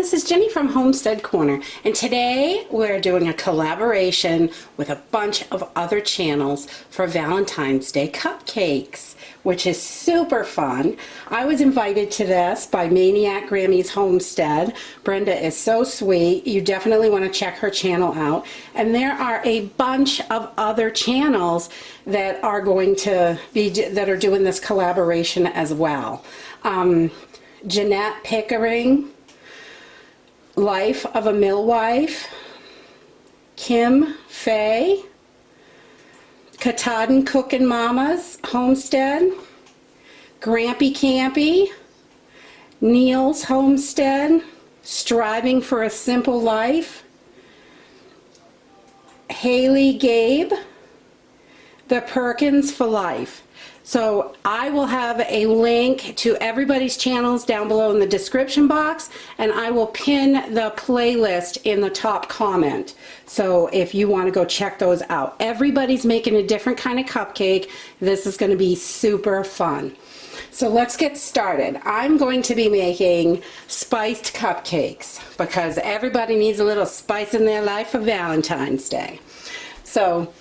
this is Jenny from Homestead Corner, and today we're doing a collaboration with a bunch of other channels for Valentine's Day cupcakes, which is super fun. I was invited to this by MAINEiac Grammie's Homestead. Brenda is so sweet. You definitely want to check her channel out. And there are a bunch of other channels that are going to be that are doing this collaboration as well. Jeannette Pickering, Life of a Millwife, Fyffe, Katahdinkooing Mama's Homestead, Grampy Campy, Neal's Homestead, Striving for a Simple Life, Haley Gabe, The Perkins for Life. So I will have a link to everybody's channels down below in the description box, and I will pin the playlist in the top comment. So if you want to go check those out. Everybody's making a different kind of cupcake. This is going to be super fun. So let's get started. I'm going to be making spiced cupcakes because everybody needs a little spice in their life for Valentine's Day. So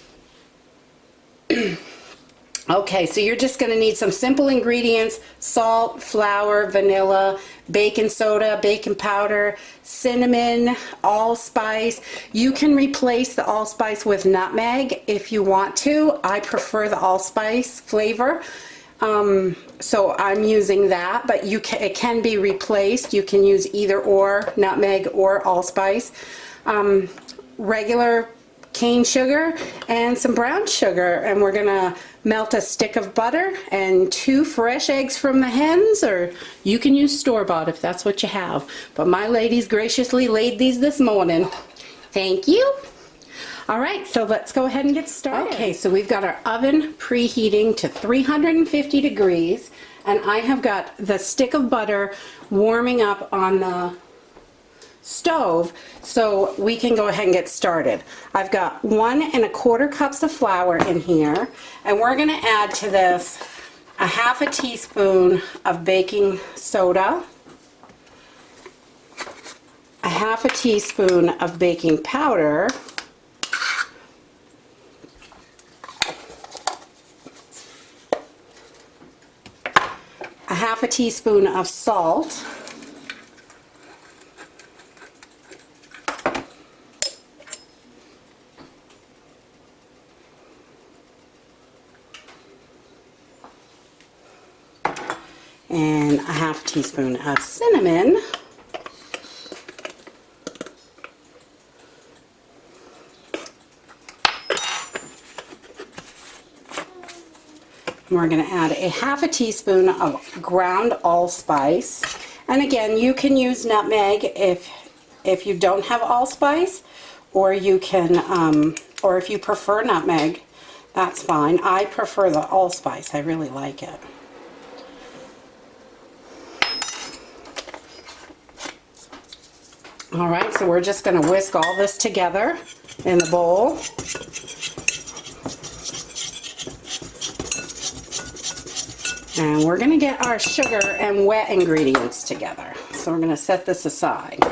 okay, so you're just going to need some simple ingredients: salt, flour, vanilla, baking soda, baking powder, cinnamon, allspice. You can replace the allspice with nutmeg if you want to. I prefer the allspice flavor, so I'm using that, but it can be replaced. You can use either or, nutmeg or allspice. Regular cane sugar and some brown sugar, and we're gonna melt a stick of butter and 2 fresh eggs from the hens, or you can use store-bought if that's what you have, but my ladies graciously laid these this morning. Thank you. All right, so let's go ahead and get started. Okay, so we've got our oven preheating to 350 degrees, and I have got the stick of butter warming up on the stove, so we can go ahead and get started. I've got 1 1/4 cups of flour in here, and we're going to add to this a 1/2 teaspoon of baking soda, a 1/2 teaspoon of baking powder, a 1/2 teaspoon of salt, and a 1/2 teaspoon of cinnamon, and we're going to add a 1/2 teaspoon of ground allspice. And again, you can use nutmeg if you don't have allspice, or you can or if you prefer nutmeg, that's fine. I prefer the allspice. I really like it. All right, so we're just going to whisk all this together in the bowl. And we're going to get our sugar and wet ingredients together. So we're going to set this aside.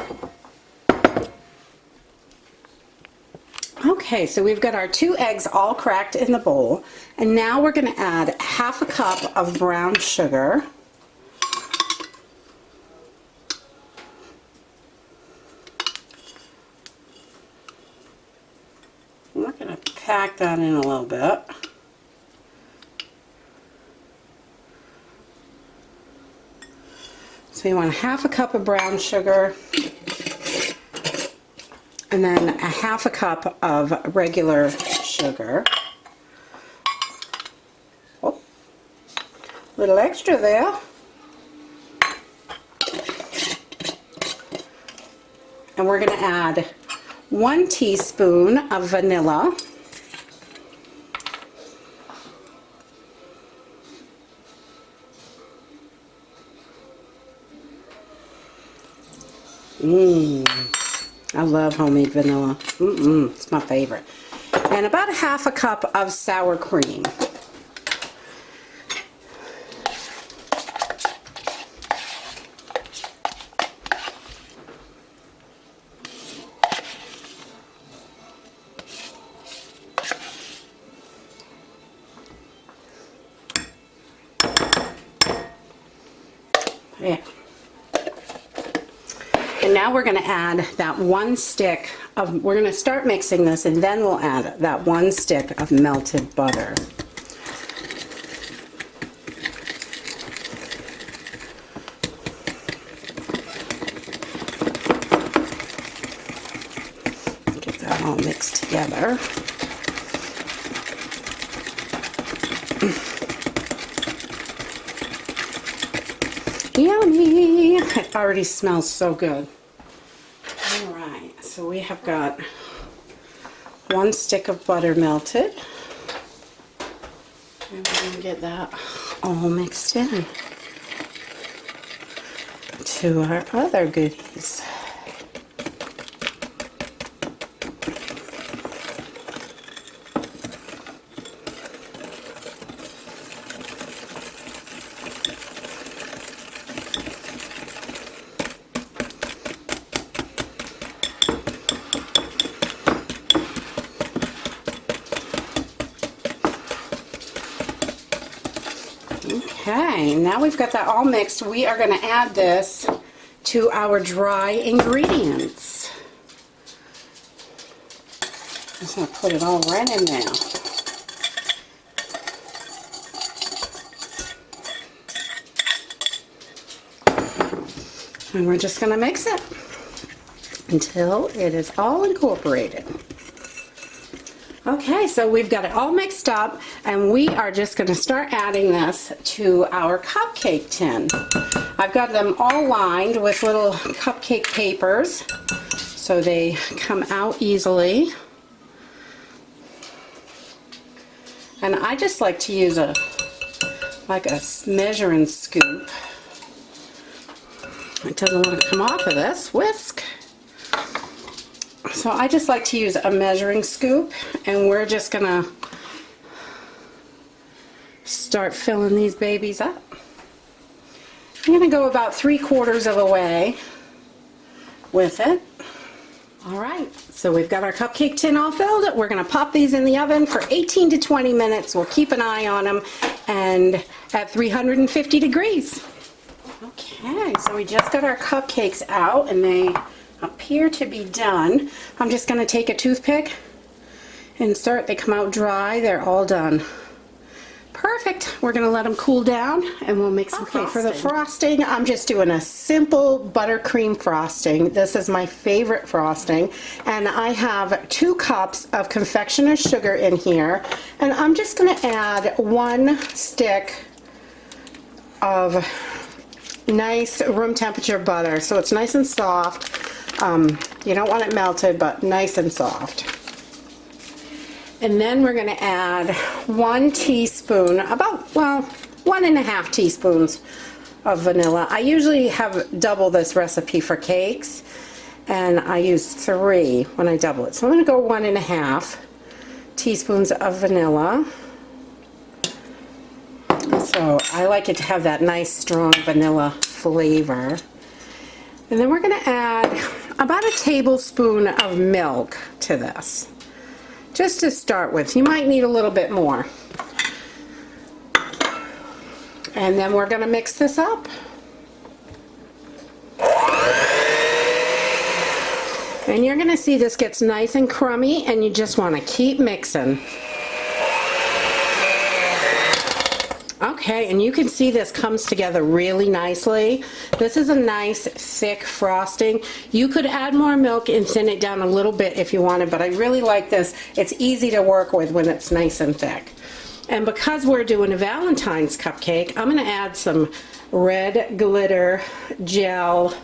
Okay, so we've got our 2 eggs all cracked in the bowl. And now we're going to add 1/2 cup of brown sugar. We're going to pack that in a little bit. So you want 1/2 cup of brown sugar, and then a 1/2 cup of regular sugar. Oh, a little extra there. And we're going to add 1 teaspoon of vanilla. I love homemade vanilla. It's my favorite. And about 1/2 cup of sour cream. Yeah. And now we're going to add that 1 stick of, we're going to start mixing this and then we'll add that 1 stick of melted butter. Get that all mixed together. Yummy! It already smells so good. Alright, so we have got 1 stick of butter melted. And we're going to get that all mixed in to our other goodies. Okay, now we've got that all mixed. We are going to add this to our dry ingredients. Just going to put it all right in there. And we're just going to mix it until it is all incorporated. Okay, so we've got it all mixed up and we are just going to start adding this to our cupcake tin. I've got them all lined with little cupcake papers so they come out easily. And I just like to use a measuring scoop. It doesn't want to come off of this. Whisk. So I just like to use a measuring scoop and we're just gonna start filling these babies up. I'm gonna go about 3/4 of the way with it. Alright, so we've got our cupcake tin all filled. We're gonna pop these in the oven for 18 to 20 minutes. We'll keep an eye on them and at 350 degrees. Okay, so we just got our cupcakes out and they appear to be done. I'm just going to take a toothpick and start. They come out dry. They're all done. Perfect. We're going to let them cool down and we'll make some frosting. For the frosting, I'm just doing a simple buttercream frosting. This is my favorite frosting and I have 2 cups of confectioner's sugar in here and I'm just going to add 1 stick of nice room temperature butter so it's nice and soft. You don't want it melted, but nice and soft. And then we're going to add 1 teaspoon, about, well, 1.5 teaspoons of vanilla. I usually have double this recipe for cakes, and I use 3 when I double it. So I'm going to go 1.5 teaspoons of vanilla. So I like it to have that nice strong vanilla flavor. And then we're going to add about 1 tablespoon of milk to this, just to start with. You might need a little bit more. And then we're going to mix this up. And you're going to see this gets nice and crummy and you just want to keep mixing. Okay, and you can see this comes together really nicely. This is a nice thick frosting. You could add more milk and thin it down a little bit if you wanted, but I really like this. It's easy to work with when it's nice and thick. And because we're doing a Valentine's cupcake, I'm going to add some red glitter gel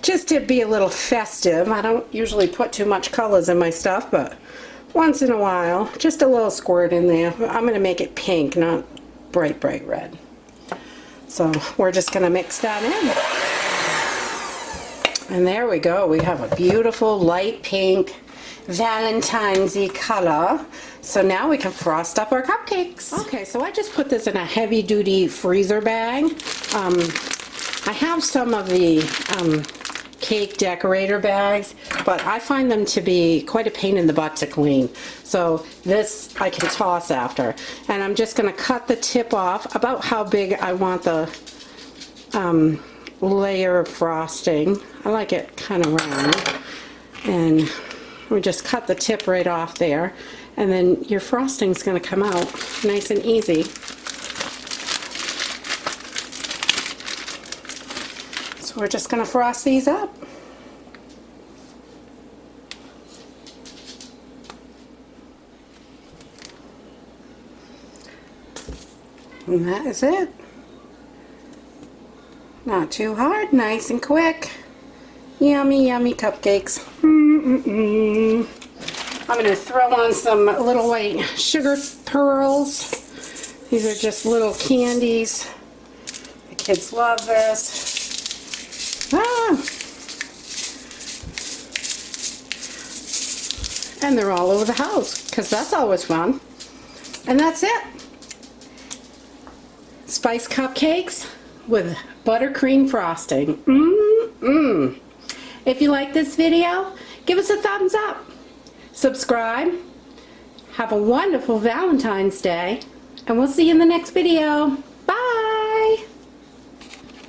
just to be a little festive. I don't usually put too much colors in my stuff, but once in a while, just a little squirt in there. I'm going to make it pink, not bright, bright red. So we're just going to mix that in. And there we go. We have a beautiful light pink Valentine's-y color. So now we can frost up our cupcakes. Okay, so I just put this in a heavy-duty freezer bag. I have some of the cake decorator bags, but I find them to be quite a pain in the butt to clean. So this I can toss after. And I'm just going to cut the tip off about how big I want the layer of frosting. I like it kind of round. And we just cut the tip right off there. And then your frosting's going to come out nice and easy. So we're just going to frost these up. And that is it. Not too hard, nice and quick. Yummy, yummy cupcakes. I'm going to throw on some little white sugar pearls. These are just little candies. The kids love this. Ah! And they're all over the house, because that's always fun. And that's it. Spice cupcakes with buttercream frosting. If you like this video, give us a thumbs up. Subscribe. Have a wonderful Valentine's Day. And we'll see you in the next video.